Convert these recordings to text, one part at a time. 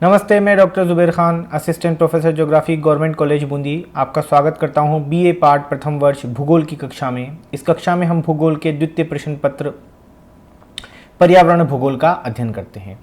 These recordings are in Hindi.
नमस्ते, मैं doctor Zuber Khan, assistant professor geography, government college Bundi, आपका स्वागत करता हूं बीए पार्ट प्रथम वर्ष भूगोल की कक्षा में। इस कक्षा में हम भूगोल के द्वितीय प्रश्न पत्र पर्यावरण भूगोल का अध्ययन करते हैं।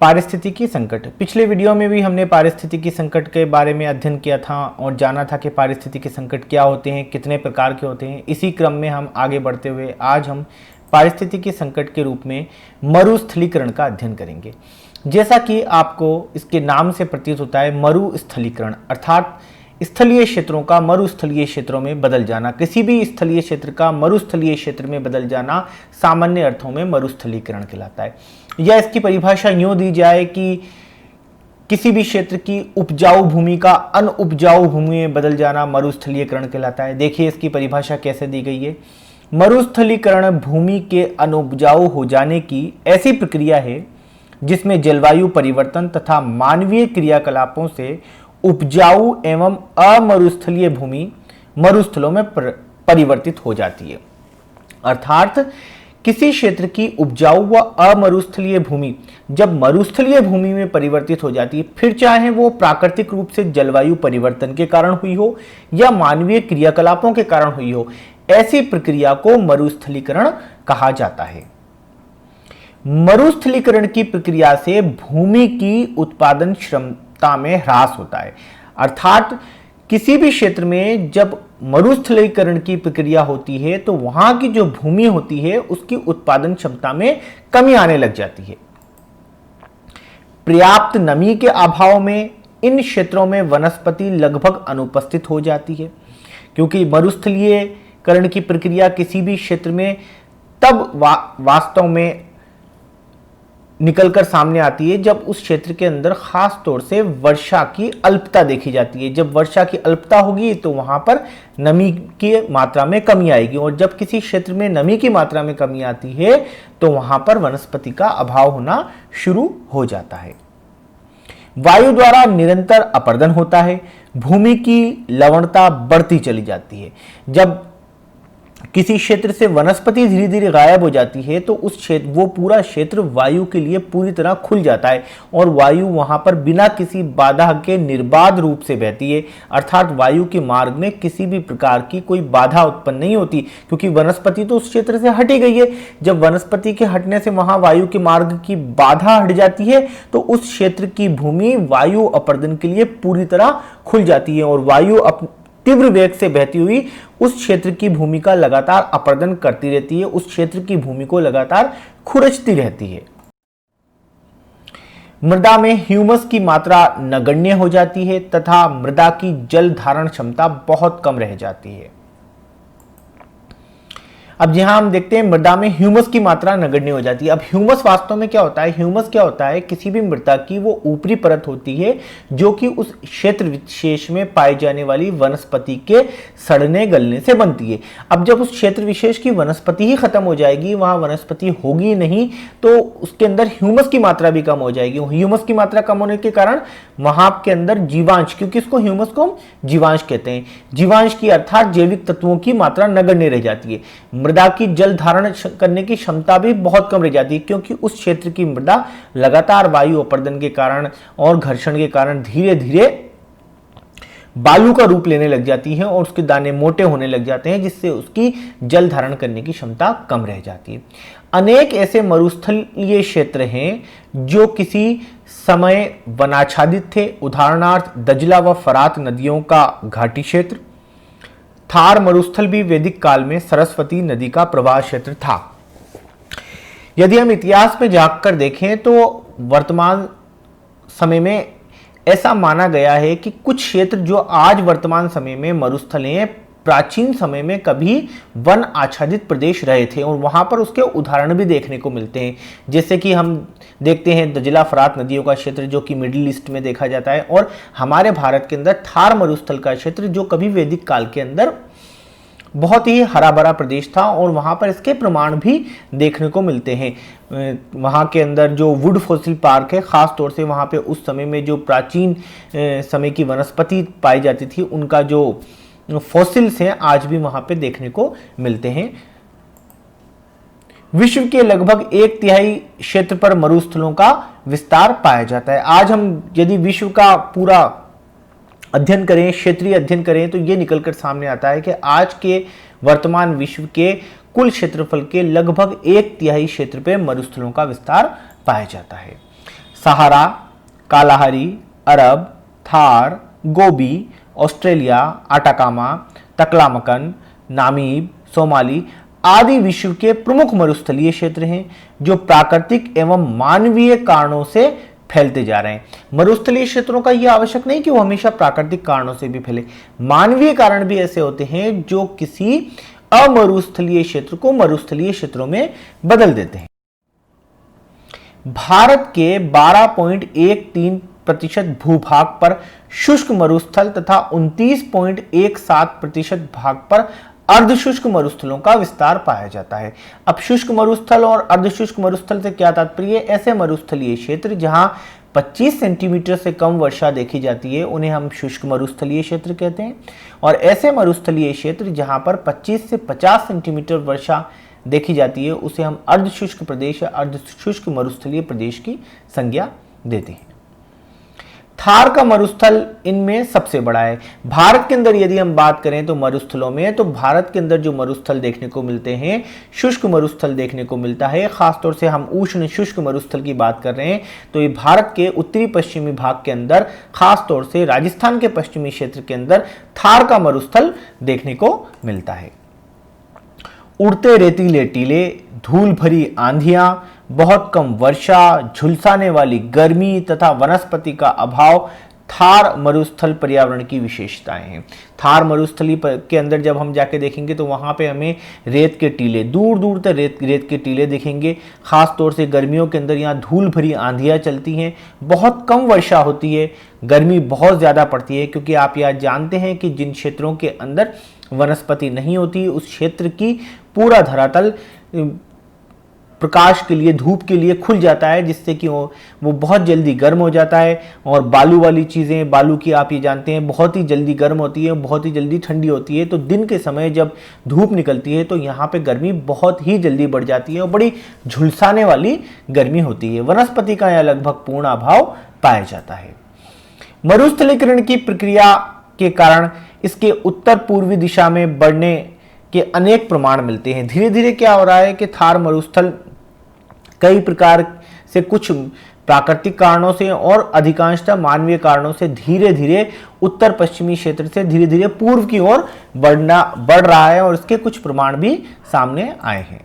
पारिस्थितिकी संकट। पिछले वीडियो में भी हमने पारिस्थितिकी संकट के बारे में अध्ययन किया था और जाना था कि पारिस्थितिकी संकट क्या होते हैं, कितने प्रकार के होते हैं। इसी क्रम में हम आगे बढ़ते हुए आज हम पारिस्थितिकी संकट के रूप में मरुस्थलीकरण का अध्ययन करेंगे। जैसा कि आपको इसके नाम से प्रतीत होता है, मरुस्थलीकरण अर्थात स्थलीय क्षेत्रों का मरुस्थलीय क्षेत्रों में बदल जाना। किसी भी स्थलीय क्षेत्र का मरुस्थलीय क्षेत्र में बदल जाना सामान्य अर्थों में मरुस्थलीकरण कहलाता है। या इसकी परिभाषा यूं दी जाए कि किसी भी क्षेत्र की उपजाऊ भूमि का अनउपजाऊ भूमि में बदल जाना मरुस्थलीकरण कहलाता है। देखिए इसकी परिभाषा कैसे दी गई है। मरुस्थलीकरण भूमि के अनुपजाऊ हो जाने की ऐसी प्रक्रिया है जिसमें जलवायु परिवर्तन तथा मानवीय क्रियाकलापों से उपजाऊ एवं अमरुस्थलीय भूमि मरुस्थलों में परिवर्तित हो जाती है। अर्थात किसी क्षेत्र की उपजाऊ व अमरुस्थलीय भूमि जब मरुस्थलीय भूमि में परिवर्तित हो जाती है, फिर चाहे वो प्राकृतिक रूप से जलवायु परिवर्तन के कारण हुई हो या मानवीय क्रियाकलापों के कारण हुई हो, ऐसी प्रक्रिया को मरुस्थलीकरण कहा जाता है। मरुस्थलीकरण की प्रक्रिया से भूमि की उत्पादन क्षमता में ह्रास होता है। अर्थात किसी भी क्षेत्र में जब मरुस्थलीकरण की प्रक्रिया होती है तो वहां की जो भूमि होती है उसकी उत्पादन क्षमता में कमी आने लग जाती है। पर्याप्त नमी के अभाव में इन क्षेत्रों में वनस्पति लगभग अनुपस्थित हो जाती है, क्योंकि मरुस्थलीकरण की प्रक्रिया किसी भी क्षेत्र में तब वास्तव में निकलकर सामने आती है जब उस क्षेत्र के अंदर खास तौर से वर्षा की अल्पता देखी जाती है। जब वर्षा की अल्पता होगी तो वहां पर नमी की मात्रा में कमी आएगी, और जब किसी क्षेत्र में नमी की मात्रा में कमी आती है तो वहां पर वनस्पति का अभाव होना शुरू हो जाता है। वायु द्वारा निरंतर अपरदन होता है, भूमि की लवणता बढ़ती चली जाती है। जब किसी क्षेत्र से वनस्पति धीरे धीरे गायब हो जाती है तो उस क्षेत्र वो पूरा क्षेत्र वायु के लिए पूरी तरह खुल जाता है और वायु वहां पर बिना किसी बाधा के निर्बाध रूप से बहती है। अर्थात वायु के मार्ग में किसी भी प्रकार की कोई बाधा उत्पन्न नहीं होती, क्योंकि वनस्पति तो उस क्षेत्र से हटी गई है। जब वनस्पति के हटने से वहां वायु के मार्ग की बाधा हट जाती है तो उस क्षेत्र की भूमि वायु अपरदन के लिए पूरी तरह खुल जाती है और वायु तीव्र वेग से बहती हुई उस क्षेत्र की भूमि का लगातार अपरदन करती रहती है, उस क्षेत्र की भूमि को लगातार खुरचती रहती है। मृदा में ह्यूमस की मात्रा नगण्य हो जाती है तथा मृदा की जल धारण क्षमता बहुत कम रह जाती है। अब यहां हम देखते हैं मृदा में ह्यूमस की मात्रा नगण्य हो जाती है। अब ह्यूमस वास्तव में क्या होता है? ह्यूमस क्या होता है? किसी भी मृदा की वो ऊपरी परत होती है जो कि उस क्षेत्र विशेष में पाई जाने वाली वनस्पति के सड़ने गलने से बनती है। अब जब उस क्षेत्र विशेष की वनस्पति ही खत्म हो जाएगी, वहां वनस्पति होगी नहीं, तो उसके अंदर ह्यूमस की मात्रा भी कम हो जाएगी। ह्यूमस की मात्रा कम होने के कारण वहां के अंदर जीवांश, क्योंकि इसको ह्यूमस को हम जीवांश कहते हैं, जीवांश की अर्थात जैविक तत्वों की मात्रा नगण्य रह जाती है। मृदा की जल धारण करने की क्षमता भी बहुत कम रह जाती है, क्योंकि उस क्षेत्र की मृदा लगातार वायु अपरदन के कारण और घर्षण के कारण धीरे धीरे बालू का रूप लेने लग जाती है और उसके दाने मोटे होने लग जाते हैं, जिससे उसकी जल धारण करने की क्षमता कम रह जाती है। अनेक ऐसे मरुस्थलीय क्षेत्र हैं जो किसी समय वनाच्छादित थे। उदाहरणार्थ दजला व फरात नदियों का घाटी क्षेत्र। थार मरुस्थल भी वैदिक काल में सरस्वती नदी का प्रवाह क्षेत्र था। यदि हम इतिहास में झांककर देखें तो वर्तमान समय में ऐसा माना गया है कि कुछ क्षेत्र जो आज वर्तमान समय में मरुस्थल हैं, प्राचीन समय में कभी वन आच्छादित प्रदेश रहे थे और वहां पर उसके उदाहरण भी देखने को मिलते हैं। जैसे कि हम देखते हैं दजला फरात नदियों का क्षेत्र जो कि मिडिल ईस्ट में देखा जाता है, और हमारे भारत के अंदर थार मरुस्थल का क्षेत्र जो कभी वैदिक काल के अंदर बहुत ही हरा भरा प्रदेश था और वहां पर इसके प्रमाण भी देखने को मिलते हैं। वहां के अंदर जो वुड फॉसिल पार्क है, खास तौर से वहां पे उस समय में जो प्राचीन समय की वनस्पति पाई जाती थी उनका जो फॉसिल्स हैं आज भी वहां पे देखने को मिलते हैं। विश्व के लगभग 1/3 क्षेत्र पर मरुस्थलों का विस्तार पाया जाता है। आज हम यदि विश्व का पूरा अध्ययन करें, क्षेत्रीय अध्ययन करें, तो ये निकलकर सामने आता है कि आज के वर्तमान विश्व के कुल क्षेत्रफल के लगभग 1/3 क्षेत्र पे मरुस्थलों का विस्तार पाया जाता है। सहारा, कालाहारी, अरब, थार, गोबी, ऑस्ट्रेलिया, आटाकामा, तकलामकन, नामीब, सोमाली आदि विश्व के प्रमुख मरुस्थलीय क्षेत्र हैं जो प्राकृतिक एवं मानवीय कारणों से फैलते जा रहे हैं। मरुस्थलीय क्षेत्रों का यह आवश्यक नहीं कि वो हमेशा प्राकृतिक कारणों से भी फैले, मानवीय कारण भी ऐसे होते हैं जो किसी अमरुस्थलीय क्षेत्र को मरुस्थलीय क्षेत्रों में बदल देते हैं। भारत के 12.13% भूभाग पर शुष्क मरुस्थल तथा 29.17% भाग पर अर्धशुष्क मरुस्थलों का विस्तार पाया जाता है। अब शुष्क मरुस्थल और अर्धशुष्क मरुस्थल से क्या तात्पर्य? ऐसे मरुस्थलीय क्षेत्र जहां 25 सेंटीमीटर से कम वर्षा देखी जाती है उन्हें हम शुष्क मरुस्थलीय क्षेत्र कहते हैं, और ऐसे मरुस्थलीय क्षेत्र जहां पर 25 से 50 सेंटीमीटर वर्षा देखी जाती है उसे हम अर्धशुष्क प्रदेश या अर्धशुष्क मरुस्थलीय प्रदेश की संज्ञा देते हैं। थार का मरुस्थल इनमें सबसे बड़ा है। भारत के अंदर यदि हम बात करें तो मरुस्थलों में, तो भारत के अंदर जो मरुस्थल देखने को मिलते हैं, शुष्क मरुस्थल देखने को मिलता है। खासतौर से हम उष्ण शुष्क मरुस्थल की बात कर रहे हैं तो ये भारत के उत्तरी पश्चिमी भाग के अंदर, खासतौर से राजस्थान के पश्चिमी क्षेत्र के अंदर थार का मरुस्थल देखने को मिलता है। उड़ते रेतीले टीले, धूल भरी आंधियां, बहुत कम वर्षा, झुलसाने वाली गर्मी तथा वनस्पति का अभाव थार मरुस्थल पर्यावरण की विशेषताएं हैं। थार मरुस्थली के अंदर जब हम जाके देखेंगे तो वहां पे हमें रेत के टीले, दूर दूर तक रेत के टीले दिखेंगे। खास तौर से गर्मियों के अंदर यहाँ धूल भरी आंधियां चलती हैं, बहुत कम वर्षा होती है, गर्मी बहुत ज़्यादा पड़ती है, क्योंकि आप यह जानते हैं कि जिन क्षेत्रों के अंदर वनस्पति नहीं होती उस क्षेत्र की पूरा धरातल प्रकाश के लिए, धूप के लिए खुल जाता है, जिससे कि वो बहुत जल्दी गर्म हो जाता है। और बालू वाली चीज़ें, बालू की आप ये जानते हैं बहुत ही जल्दी गर्म होती है, बहुत ही जल्दी ठंडी होती है। तो दिन के समय जब धूप निकलती है तो यहाँ पे गर्मी बहुत ही जल्दी बढ़ जाती है और बड़ी झुलसाने वाली गर्मी होती है। वनस्पति का यहाँ लगभग पूर्ण अभाव पाया जाता है। मरुस्थलीकरण की प्रक्रिया के कारण इसके उत्तर पूर्वी दिशा में बढ़ने के अनेक प्रमाण मिलते हैं। धीरे धीरे क्या हो रहा है कि थार मरुस्थल कई प्रकार से, कुछ प्राकृतिक कारणों से और अधिकांशतः मानवीय कारणों से धीरे धीरे उत्तर पश्चिमी क्षेत्र से धीरे धीरे पूर्व की ओर बढ़ रहा है, और इसके कुछ प्रमाण भी सामने आए हैं।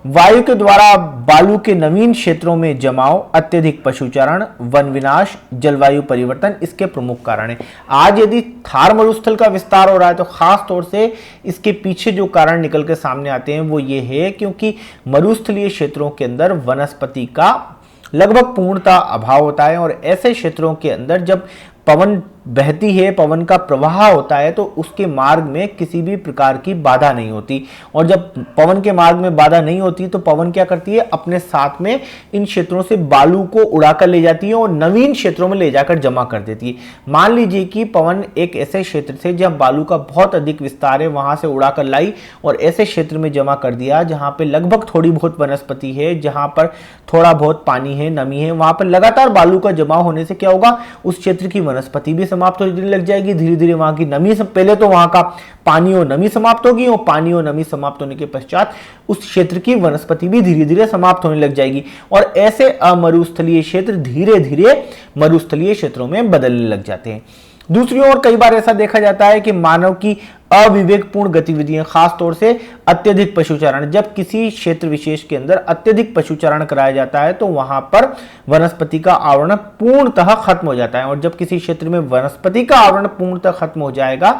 वायु के द्वारा बालू के नवीन क्षेत्रों में जमाव, अत्यधिक पशुचारण, वन विनाश, जलवायु परिवर्तन इसके प्रमुख कारण हैं। आज यदि थार मरुस्थल का विस्तार हो रहा है तो खास तौर से इसके पीछे जो कारण निकल के सामने आते हैं वो ये है क्योंकि मरुस्थलीय क्षेत्रों के अंदर वनस्पति का लगभग पूर्णतः अभाव होता है, और ऐसे क्षेत्रों के अंदर जब पवन बहती है, पवन का प्रवाह होता है, तो उसके मार्ग में किसी भी प्रकार की बाधा नहीं होती। और जब पवन के मार्ग में बाधा नहीं होती तो पवन क्या करती है, अपने साथ में इन क्षेत्रों से बालू को उड़ाकर ले जाती है और नवीन क्षेत्रों में ले जाकर जमा कर देती है। मान लीजिए कि पवन एक ऐसे क्षेत्र से जहां बालू का बहुत अधिक विस्तार है वहां से उड़ाकर लाई और ऐसे क्षेत्र में जमा कर दिया जहां पे लगभग थोड़ी बहुत वनस्पति है, जहां पर थोड़ा बहुत पानी है, नमी है, वहां पर लगातार बालू का जमा होने से क्या होगा, उस क्षेत्र की वनस्पति भी समाप्त होने लग जाएगी। धीरे धीरे वहां की नमी, पहले तो वहां का पानी और नमी समाप्त होगी, और पानी और नमी समाप्त होने के पश्चात उस क्षेत्र की वनस्पति भी धीरे धीरे समाप्त होने लग जाएगी, और ऐसे अमरुस्थलीय क्षेत्र धीरे धीरे मरुस्थलीय क्षेत्रों में बदलने लग जाते हैं। दूसरी ओर कई बार ऐसा देखा जाता है कि मानव की अविवेकपूर्ण गतिविधियां, खास तौर से अत्यधिक पशुचारण, जब किसी क्षेत्र विशेष के अंदर अत्यधिक पशुचारण कराया जाता है तो वहां पर वनस्पति का आवरण पूर्णतः खत्म हो जाता है, और जब किसी क्षेत्र में वनस्पति का आवरण पूर्णतः खत्म हो जाएगा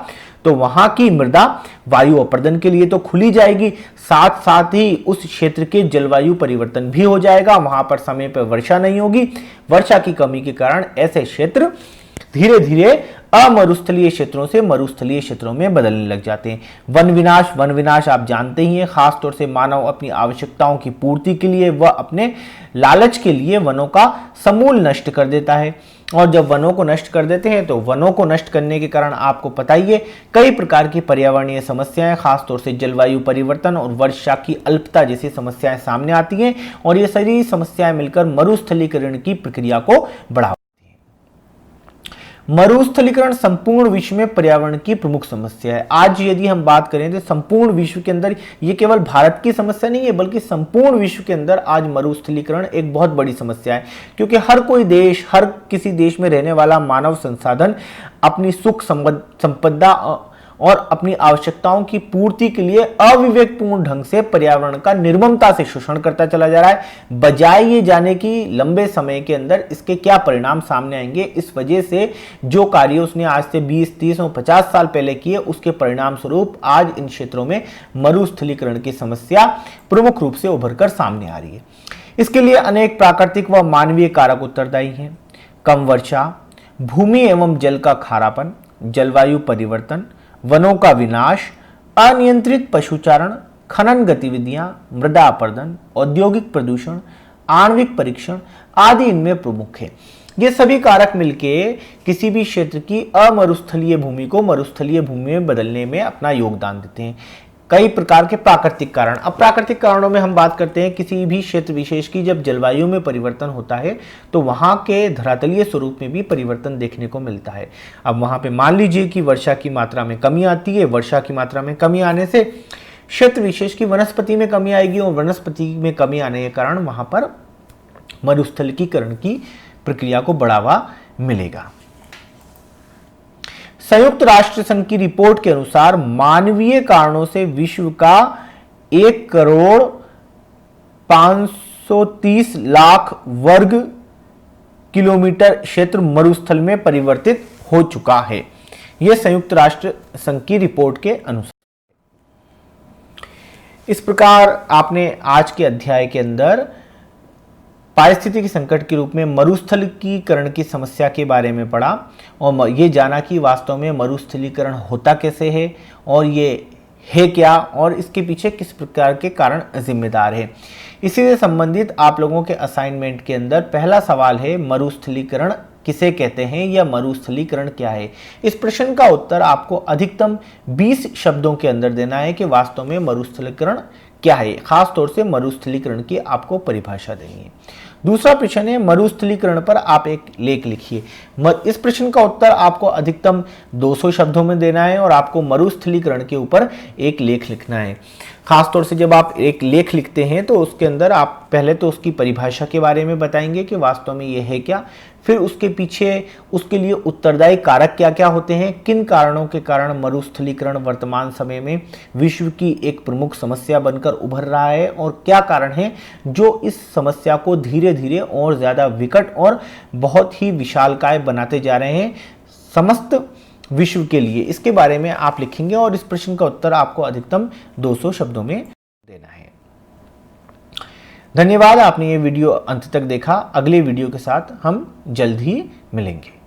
तो वहां की मृदा वायु अपर्दन के लिए तो खुली जाएगी, साथ साथ ही उस क्षेत्र के जलवायु परिवर्तन भी हो जाएगा। वहां पर समय पर वर्षा नहीं होगी, वर्षा की कमी के कारण ऐसे क्षेत्र धीरे धीरे अमरुस्थलीय क्षेत्रों से मरुस्थलीय क्षेत्रों में बदलने लग जाते हैं। वन विनाश आप जानते ही हैं, खासतौर से मानव अपनी आवश्यकताओं की पूर्ति के लिए व अपने लालच के लिए वनों का समूल नष्ट कर देता है। और जब वनों को नष्ट कर देते हैं तो वनों को नष्ट करने के कारण आपको पता ही है कई प्रकार की पर्यावरणीय समस्याएं, खासतौर से जलवायु परिवर्तन और वर्षा की अल्पता जैसी समस्याएं सामने आती हैं और ये सारी समस्याएं मिलकर मरुस्थलीकरण की प्रक्रिया को बढ़ावा। मरुस्थलीकरण संपूर्ण विश्व में पर्यावरण की प्रमुख समस्या है। आज यदि हम बात करें तो संपूर्ण विश्व के अंदर ये केवल भारत की समस्या नहीं है, बल्कि संपूर्ण विश्व के अंदर आज मरुस्थलीकरण एक बहुत बड़ी समस्या है, क्योंकि हर कोई देश, हर किसी देश में रहने वाला मानव संसाधन अपनी सुख संपदा और अपनी आवश्यकताओं की पूर्ति के लिए अविवेकपूर्ण ढंग से पर्यावरण का निर्ममता से शोषण करता चला जा रहा है। बजाय ये जाने की लंबे समय के अंदर इसके क्या परिणाम सामने आएंगे, इस वजह से जो कार्य उसने आज से 20, 30 और 50 साल पहले किए, उसके परिणाम स्वरूप आज इन क्षेत्रों में मरुस्थलीकरण की समस्या प्रमुख रूप से उभर कर सामने आ रही है। इसके लिए अनेक प्राकृतिक व मानवीय कारक उत्तरदायी हैं। कम वर्षा, भूमि एवं जल का खारापन, जलवायु परिवर्तन, वनों का विनाश, अनियंत्रित पशुचारण, खनन गतिविधियां, मृदा अपरदन, औद्योगिक प्रदूषण, आणविक परीक्षण आदि इनमें प्रमुख है। ये सभी कारक मिलके किसी भी क्षेत्र की अमरुस्थलीय भूमि को मरुस्थलीय भूमि में बदलने में अपना योगदान देते हैं। कई प्रकार के प्राकृतिक कारण, अब प्राकृतिक कारणों में हम बात करते हैं किसी भी क्षेत्र विशेष की जब जलवायु में परिवर्तन होता है तो वहां के धरातलीय स्वरूप में भी परिवर्तन देखने को मिलता है। अब वहां पे मान लीजिए कि वर्षा की मात्रा में कमी आती है, वर्षा की मात्रा में कमी आने से क्षेत्र विशेष की वनस्पति में कमी आएगी और वनस्पति में कमी आने के कारण वहां पर मरुस्थलीकरण की प्रक्रिया को बढ़ावा मिलेगा। संयुक्त राष्ट्र संघ की रिपोर्ट के अनुसार मानवीय कारणों से विश्व का 1,530,00,000 वर्ग किलोमीटर क्षेत्र मरुस्थल में परिवर्तित हो चुका है। यह संयुक्त राष्ट्र संघ की रिपोर्ट के अनुसार। इस प्रकार आपने आज के अध्याय के अंदर पारिस्थितिकी संकट के रूप में मरुस्थलीकरण की समस्या के बारे में पढ़ा और ये जाना कि वास्तव में मरुस्थलीकरण होता कैसे है और ये है क्या और इसके पीछे किस प्रकार के कारण जिम्मेदार है। इसी से संबंधित आप लोगों के असाइनमेंट के अंदर पहला सवाल है, मरुस्थलीकरण किसे कहते हैं या मरुस्थलीकरण क्या है। इस प्रश्न का उत्तर आपको अधिकतम 20 शब्दों के अंदर देना है कि वास्तव में मरुस्थलीकरण क्या है। खास तौर से मरुस्थलीकरण की आपको परिभाषा देनी है। दूसरा प्रश्न है, मरुस्थलीकरण पर आप एक लेख लिखिए। इस प्रश्न का उत्तर आपको अधिकतम 200 शब्दों में देना है और आपको मरुस्थलीकरण के ऊपर एक लेख लिखना है। खासतौर से जब आप एक लेख लिखते हैं तो उसके अंदर आप पहले तो उसकी परिभाषा के बारे में बताएंगे कि वास्तव में ये है क्या, फिर उसके पीछे उसके लिए उत्तरदायी कारक क्या क्या होते हैं, किन कारणों के कारण मरुस्थलीकरण वर्तमान समय में विश्व की एक प्रमुख समस्या बनकर उभर रहा है और क्या कारण है जो इस समस्या को धीरे धीरे और ज़्यादा विकट और बहुत ही विशालकाय बनाते जा रहे हैं समस्त विश्व के लिए। इसके बारे में आप लिखेंगे और इस प्रश्न का उत्तर आपको अधिकतम 200 शब्दों में देना है। धन्यवाद, आपने ये वीडियो अंत तक देखा। अगले वीडियो के साथ हम जल्द ही मिलेंगे।